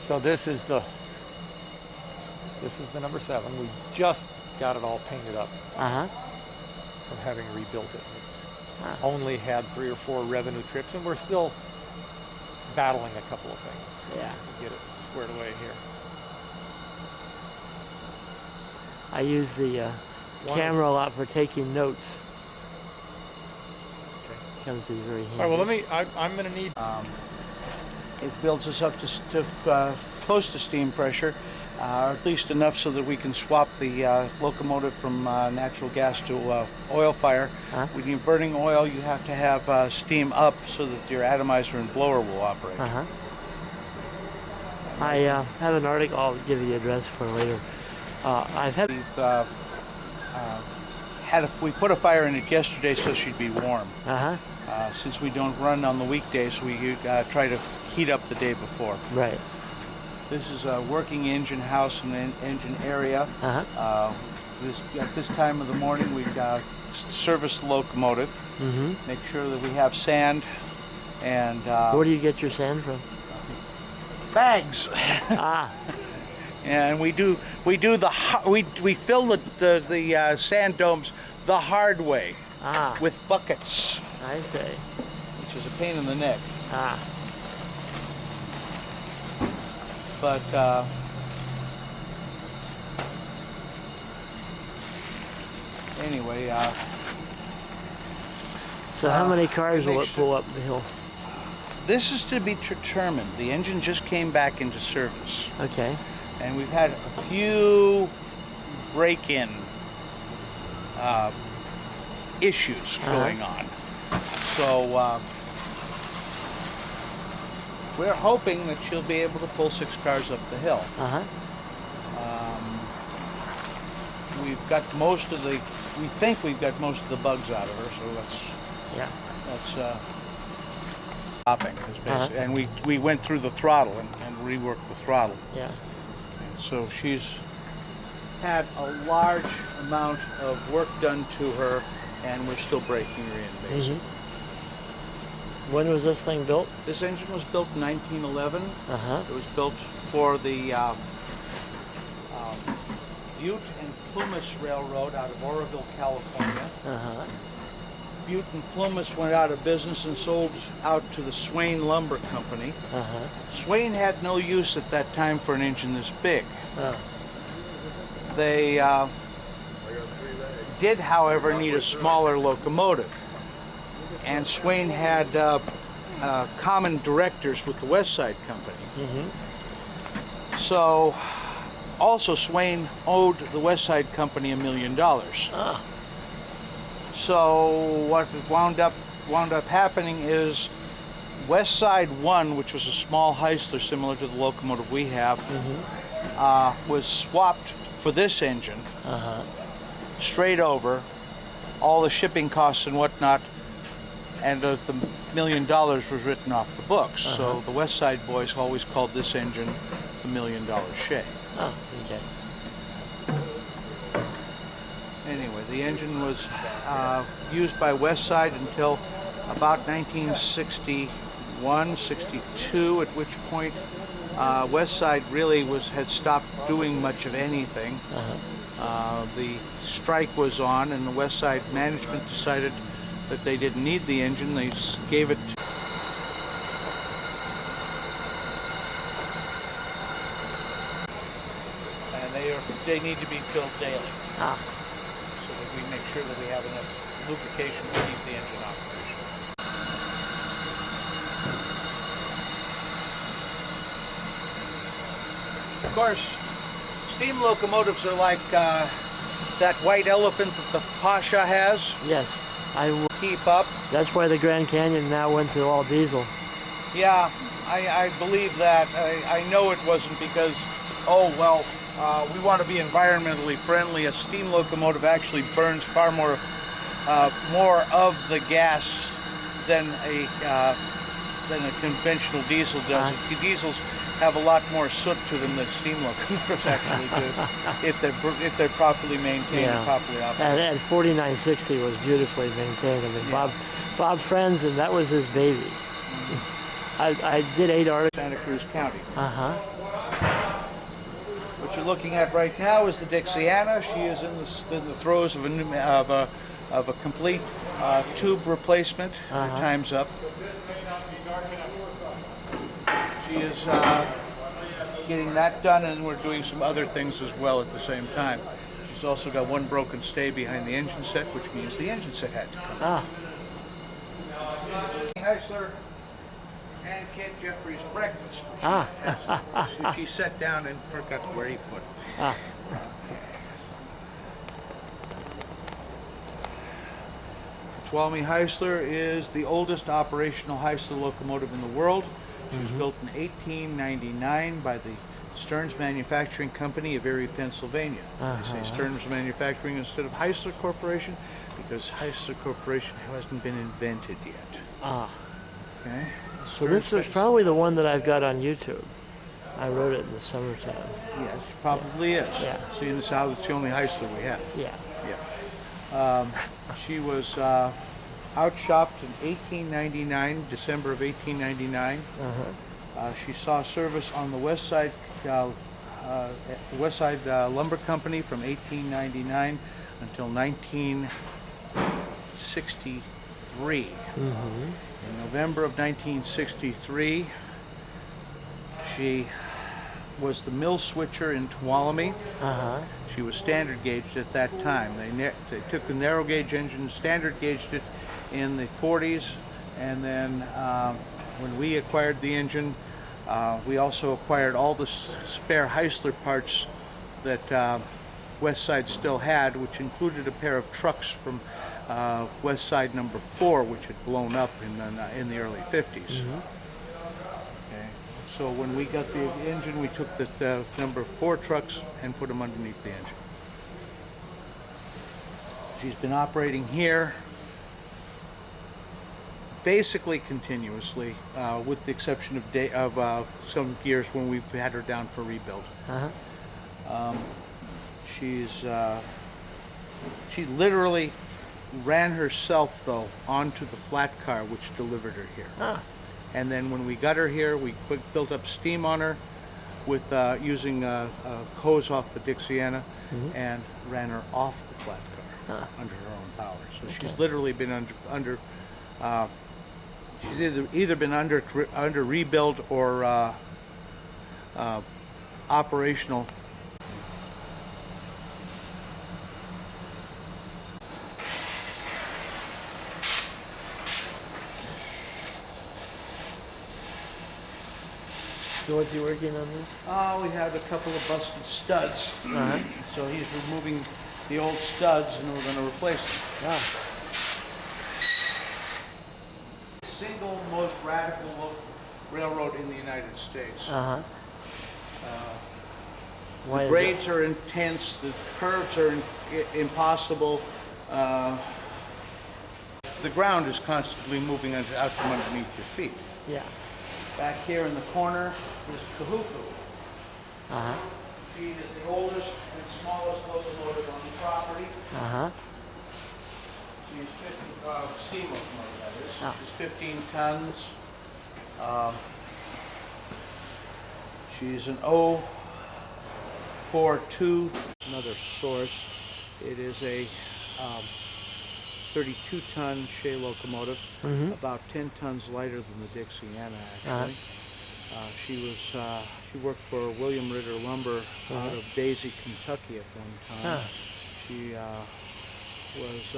So this is the number 7. We just got it all painted up from having rebuilt it. It's only had 3 or 4 revenue trips, and we're still battling a couple of things. Yeah. To get it squared away here. I use the camera a lot for taking notes. Okay. Comes in very handy. All right. Well, I'm going to need. It builds us up to close to steam pressure, or at least enough so that we can swap the locomotive from natural gas to oil fire. When you're burning oil, you have to have steam up so that your atomizer and blower will operate. I have an article. I'll give you the address for later. We put a fire in it yesterday so she'd be warm. Since we don't run on the weekdays, we try to heat up the day before. Right. This is a working engine house and engine area. At this time of the morning, we service the locomotive, make sure that we have sand, and where do you get your sand from? Bags. And we fill the sand domes the hard way with buckets. I see. Which is a pain in the neck. But anyway. So how many cars will it pull up the hill? This is to be determined. The engine just came back into service. Okay. And we've had a few break-in issues going on. So we're hoping that she'll be able to pull 6 cars up the hill. We've got we think we've got most of the bugs out of her, so that's stopping. And we went through the throttle and reworked the throttle. Yeah. So she's had a large amount of work done to her, and we're still breaking her in, basically. When was this thing built? This engine was built in 1911. It was built for the Butte and Plumas Railroad out of Oroville, California. Butte and Plumas went out of business and sold out to the Swain Lumber Company. Swain had no use at that time for an engine this big. They did, however, need a smaller locomotive. And Swain had common directors with the West Side Company. So, also Swain owed the West Side Company $1 million. So what wound up happening is West Side 1, which was a small Heisler similar to the locomotive we have, was swapped for this engine, straight over, all the shipping costs and whatnot, and the $1 million was written off the books. So the West Side boys always called this engine the $1 million Shay. Oh, okay. Anyway, the engine was used by West Side until about 1961, 62, at which point West Side really had stopped doing much of anything. The strike was on, and the West Side management decided that they didn't need the engine. They gave it to they need to be filled daily. So that we make sure that we have enough lubrication to keep the engine operational. Of course, steam locomotives are like that white elephant that the Pasha has. Yes, I will keep up. That's why the Grand Canyon now went to all diesel. Yeah, I believe that. I know it wasn't because, we want to be environmentally friendly. A steam locomotive actually burns far more of the gas than a conventional diesel does. Diesels have a lot more soot to them than steam locomotives actually do, if they're properly maintained and properly operated. And 4960 was beautifully maintained. I mean, Bob Friends, and that was his baby. I did 8 articles. Santa Cruz County. Uh-huh. What you're looking at right now is the Dixiana. She is in the throes of a complete tube replacement. Her time's up. She is getting that done, and we're doing some other things as well at the same time. She's also got one broken stay behind the engine set, which means the engine set had to come off. Heisler and Kent Jeffrey's breakfast, which he sat down and forgot where he put it. Tuolumne Heisler is the oldest operational Heisler locomotive in the world. She was built in 1899 by the Stearns Manufacturing Company of Erie, Pennsylvania. They say Stearns Manufacturing instead of Heisler Corporation because Heisler Corporation hasn't been invented yet. Okay. So this was probably the one that I've got on YouTube. I wrote it in the summertime. Yes, probably is. Yeah. See, in the South, it's the only Heisler we have. Yeah. Yeah. She was outshopped in 1899, December of 1899. She saw service on the West Side Lumber Company from 1899 until 1963. In November of 1963, she was the mill switcher in Tuolumne. She was standard gauged at that time. They took the narrow gauge engine, standard gauged it in the 40s, and then when we acquired the engine, we also acquired all the spare Heisler parts that West Side still had, which included a pair of trucks from West Side number 4, which had blown up in the early 50s. Okay. So when we got the engine, we took the number 4 trucks and put them underneath the engine. She's been operating here basically continuously, with the exception of some years when we've had her down for rebuild. She literally ran herself, though, onto the flat car which delivered her here. And then when we got her here, we built up steam on her with using a hose off the Dixiana and ran her off the flat car under her own power. So she's literally been under she's either been under rebuild or operational. So what's he working on this? We have a couple of busted studs. So he's removing the old studs and we're going to replace them. Single most radical railroad in the United States. The grades are intense, the curves are impossible. The ground is constantly moving out from underneath your feet. Back here in the corner is Kahuku. She is the oldest and smallest locomotive on the property. She is 50, steam locomotive, that is. She's 15 tons. She's an 042, another source. It is a 32-ton Shea locomotive, about 10 tons lighter than the Dixiana, actually. She worked for William Ritter Lumber out of Daisy, Kentucky at one time. She was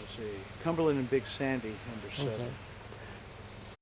let's see, Cumberland and Big Sandy, number 7.